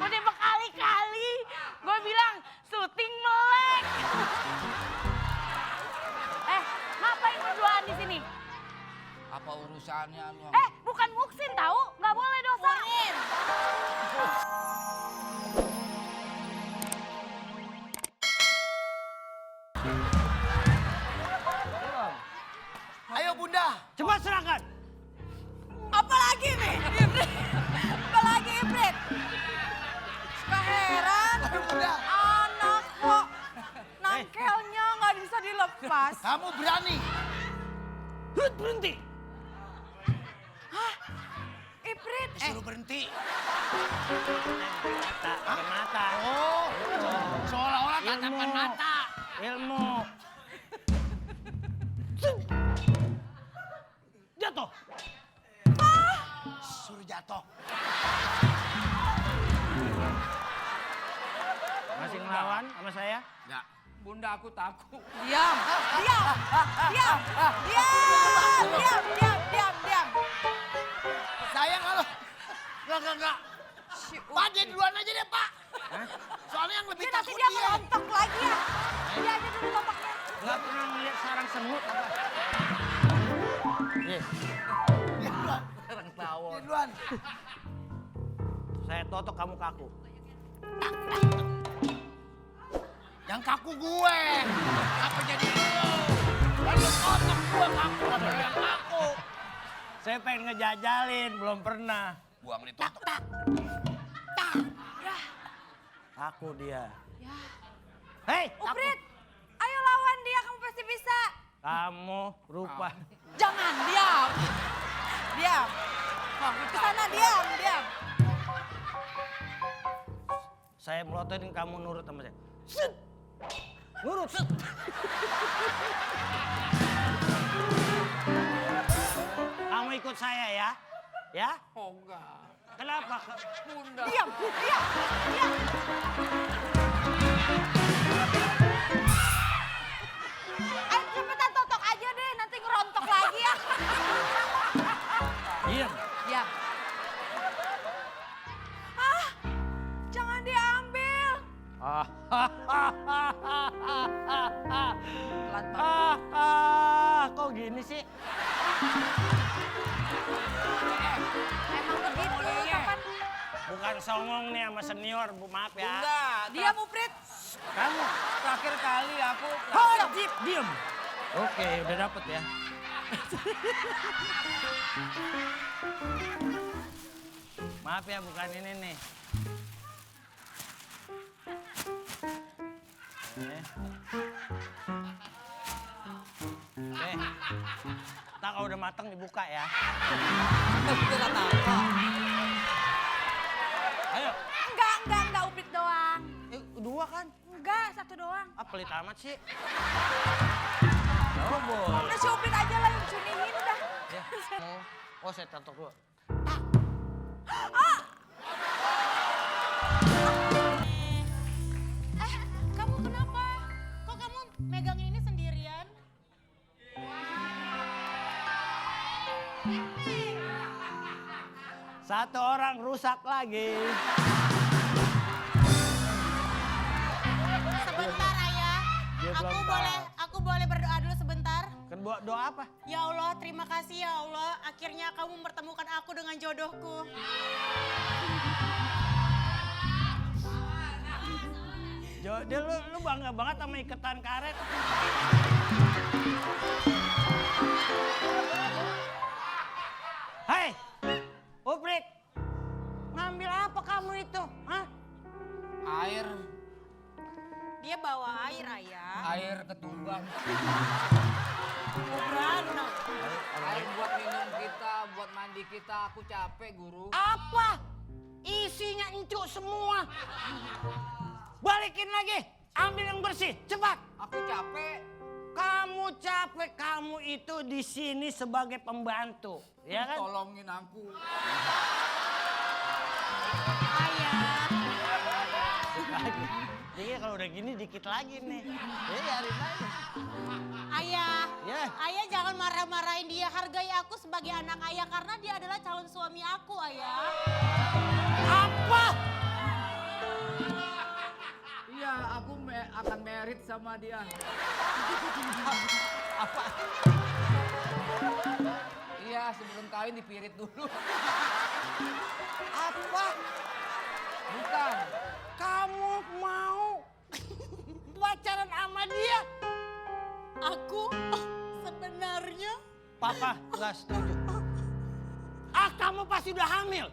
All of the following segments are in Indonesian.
Udah berkali-kali gue bilang syuting melek. Ngapain berduaan di sini? Apa urusannya lu? Bukan muksin tahu, nggak boleh dosa. Ayo Bunda. Cepat serahkan. Apalagi nih, Ibrit? Apalagi Ibrit? Suka heran. Ayo Bunda. Anak kok nangkelnya nggak bisa dilepas. Kamu berani. Berhenti. Ibrit, Disuruh berhenti. Pakai mata. Oh. Seolah-olah tatapan mata. Ilmu. Jatuh. Suruh jatuh. Masih ngelawan sama saya? Enggak. Bunda aku takut. diam. Saya kalau enggak. Pak dia duluan aja deh Pak. Soalnya yang lebih Dia nanti takut dia dia. merontok lagi ya. Dia aja dulu topaknya. Nggak pernah ngeliat sarang semut apa? Iya. Dia duluan. Orang tawon. Dia duluan. Saya totok kamu kaku. Yang kaku gue. Apa jadi lu? Lalu kotak gue kaku. Apa yang kaku? Saya pengen ngejajalin, belum pernah. Buang ditutup. Kaku dia. Ya. Hei, Ibrit, ayo lawan dia, kamu pasti bisa. kamu rupa. Jangan, diam. Diam. Kesana diam. Saya melototin kamu nurut sama saya. Set. Nurut. Set. Kamu ikut saya ya? Ya? Oh enggak. Kenapa? Bunda. Diam. Ayo cepetan totok aja deh, nanti ngerontok lagi ya. Diam. Diam. Jangan diambil. Pelan banget. Kok gini sih? Emang begitu, kapan? Bukan songong nih sama senior, Bu, maaf ya. Bunda. Diam, Ibrit. Kamu Terakhir kali aku. diam. Oke, udah dapet ya. Maaf ya, bukan ini nih. Ntar kalau udah mateng dibuka ya. Ayo. Enggak, Ibrit doang. Dua kan? Enggak, satu doang. Pelit amat sih. Oh, boleh. Udah si Ibrit aja lah yang cunihin udah. Ya. Oh, saya tatok dulu. Kamu kenapa? Kok kamu megang ini sendirian? Satu orang rusak lagi. Sebentar Ayah. Dia belum tahu. Aku boleh berdoa dulu sebentar. Kedua doa apa? Ya Allah, terima kasih ya Allah. Akhirnya kamu mempertemukan aku dengan jodohku. Dia lu bangga banget sama iketan karet. Hei, Ibrit, ngambil apa kamu itu? Hah? Air. Dia bawa air, Ayah. Air ketumban. Beranak. Air buat minum kita, buat mandi kita. Aku capek, Guru. Apa? Isinya encuk semua. Balikin lagi, ambil yang bersih, cepat. Aku capek. Kamu capek, kamu itu di sini sebagai pembantu, ya kan? Tolongin aku. Ayah. Jadi kalau udah gini dikit lagi nih. Biarin aja. Ayah. Ya. Ayah jangan marah-marahin dia. Hargai aku sebagai anak ayah karena dia adalah calon suami aku, Ayah. Apa? sama dia. Apa? Iya, sebelum kawin dipirit dulu. Apa? Bukan. Kamu mau pacaran sama dia? Aku sebenarnya Papa nggak setuju. Ah, kamu pasti udah hamil.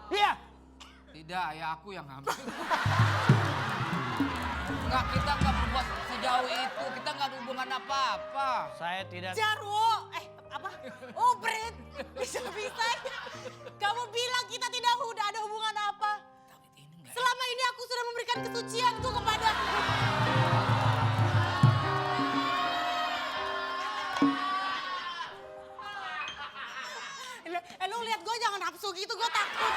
Iya. Tidak, ya aku yang hamil. Enggak, kita nggak berbuat sejauh itu. Kita nggak ada hubungan apa-apa. Saya tidak. Jarwo, apa? Oh, Brit, bisa-bisa kamu bilang kita tidak udah ada hubungan apa? Selama ini aku sudah memberikan kesucianku kepadamu. Lu lihat gue jangan nafsu gitu, gue takut.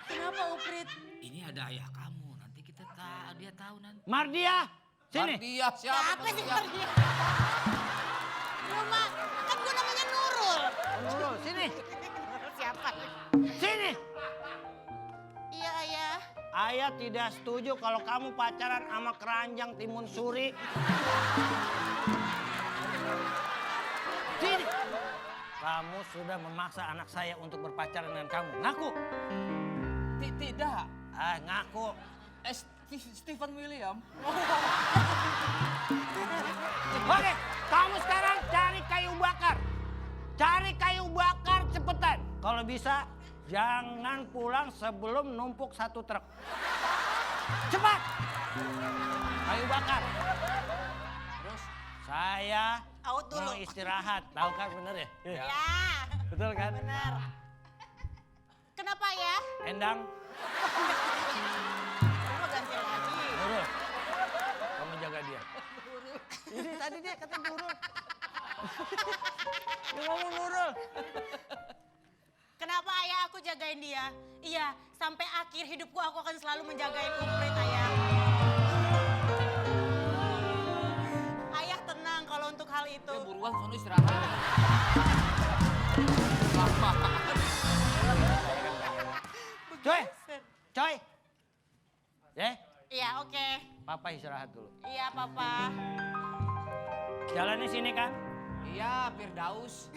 Kenapa, Uprit? Ini ada ayah kamu. Nanti kita dia tahu nanti. Mardia, sini. Dia siapa? Siapa sih dia? Lu mah, kan gue namanya Nurul. Nurul, sini. Siapa? Sini. Iya, Ayah. Ayah tidak setuju kalau kamu pacaran sama keranjang timun suri. Sini. Kamu sudah memaksa anak saya untuk berpacaran dengan kamu. Ngaku. Tidak. Ah, ngaku. Stephen William. Oke, kamu sekarang cari kayu bakar. Cari kayu bakar cepetan. Kalau bisa, jangan pulang sebelum numpuk satu truk. Cepat. Kayu bakar. Terus Saya Out dulu. mau istirahat. Tahu kan bener ya? Ya, Betul kan? benar. Kenapa ya? Endang, Kamu ganti lagi. Nurul. Kamu jaga dia. Ini tadi dia kata Nurul. Dia ngomong Nurul. Kenapa Ayah aku jagain dia? Iya, sampai akhir hidupku aku akan selalu menjagain Uprit, Ayah. Ayah tenang kalau untuk hal itu. dia buruan sono istirahat. Lama. Coy, coy. Ya, Iya, oke. Papa istirahat dulu. Iya, Papa. Jalannya sini kan? Iya, Firdaus.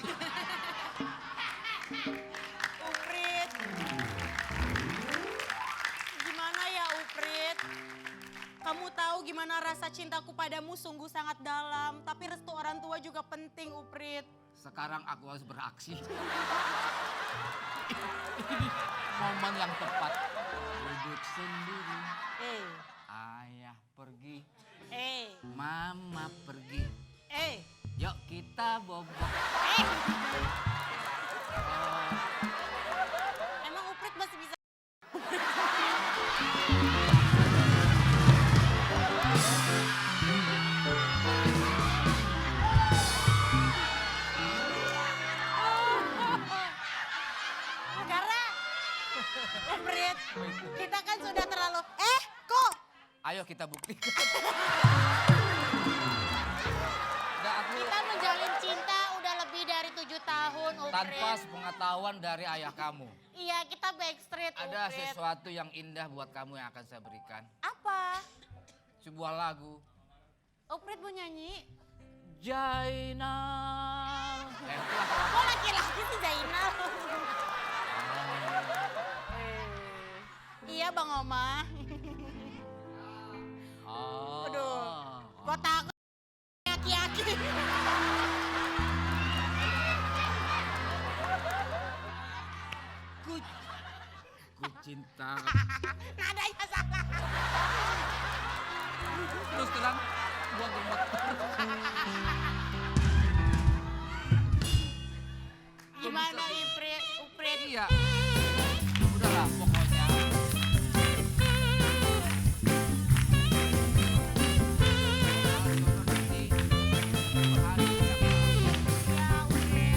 Uprit. Gimana ya, Uprit? Kamu tahu gimana rasa cintaku padamu sungguh sangat dalam. Tapi restu orang tua juga penting, Uprit. Sekarang aku harus beraksi. Ini momen yang tepat. Duduk sendiri, ayah pergi, mama pergi. Yuk kita bobo. Emang Uprit masih bisa? Karena Uprit, kita kan sudah terlalu kok Ayo kita buktikan. Nggak, aku kita menjalin cinta udah lebih dari 7 tahun, Uprit. tanpa sepengetahuan dari ayah kamu. Iya, kita backstreet, Ada Uprit. sesuatu yang indah buat kamu yang akan saya berikan. Apa? Sebuah lagu. Uprit mau nyanyi? Jainal. Kok laki-laki sih Zainal? Iya Bang Oma. Oh. Aduh, kok takut aki-aki. Ku cinta. Nadanya salah. Terus terang gua gemet. Gimana Uprit? Uprit? Iya. Udahlah pokoknya. Ya Uprit.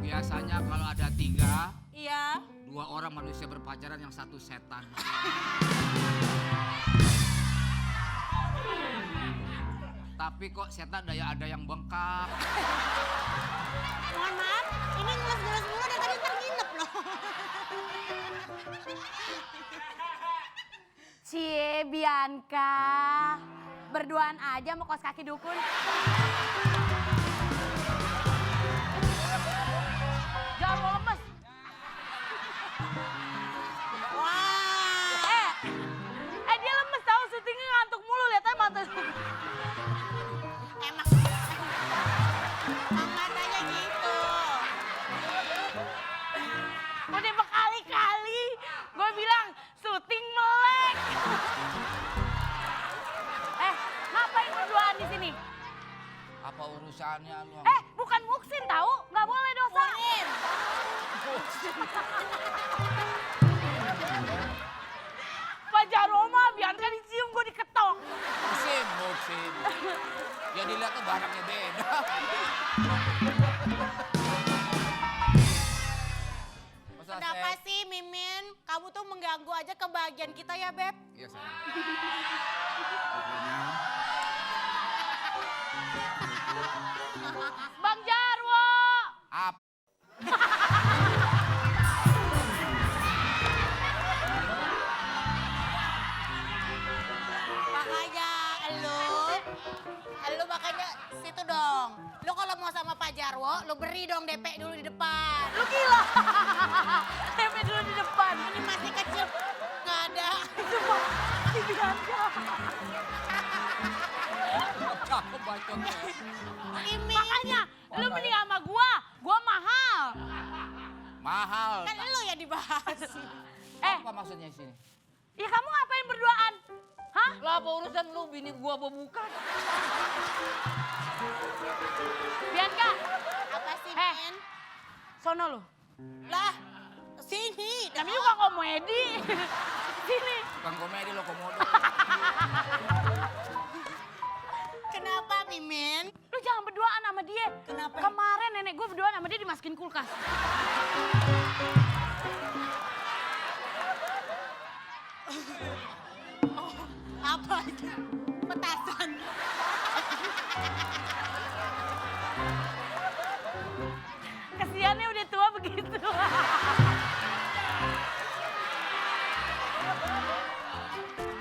Biasanya kalau ada 3, Iya. 2 orang manusia berpacaran, yang 1 setan. Tapi kok setan ada yang bengkak. Mohon maaf, ini ngeles-ngeles mulu dari tadi ntar nginep loh. Cie Bianca, berduaan aja mau kos kaki dukun. Jangan mau lemes. Wah. Dia lemes tahu syutingnya ngantuk mulu, lihat aja mata. Emang matanya gitu. Udah berkali-kali gue bilang syuting melek. Ngapain berduaan di sini? Apa urusannya lu? Bukan muksin tahu, nggak boleh dosa. Murim. Pak Jaroma, Bianca dicium gue diketok. Musim. Ya dilihat tuh barangnya beda. Masa Kenapa sih Mimin? Kamu tuh mengganggu aja kebahagiaan kita ya Beb. Iya sayang. Bang Jarwo. Apa? Makanya situ dong. Lu kalau mau sama Pak Jarwo, lu beri dong DP dulu di depan. Lu gila. DP dulu di depan. Ini masih kecil, nggak ada. Cuma si Bianca. Cakep bacotnya. Mimin. Makanya lu mending sama gua mahal. Mahal. Kan lu yang dibahas. Apa maksudnya sini? Ya kamu ngapain berduaan? Hah? Lah apa urusan lu bini gua apa bukan? Bianca, Apa sih, Min? sono lu. Lah, sini. Namanya juga komedi. Sini. Bukan komedi lo komodo. Kenapa, Mimin? Lu jangan berduaan sama dia. Kenapa? Kemarin nenek gue berduaan sama dia dimasukin kulkas. Apa itu? Petasan. Kesiannya udah tua begitu.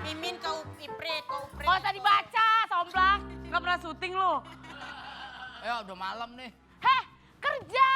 Mimin kau ipret. Gak usah dibaca, somplak. Gak pernah syuting lu. Ya udah malam nih. Heh, kerja.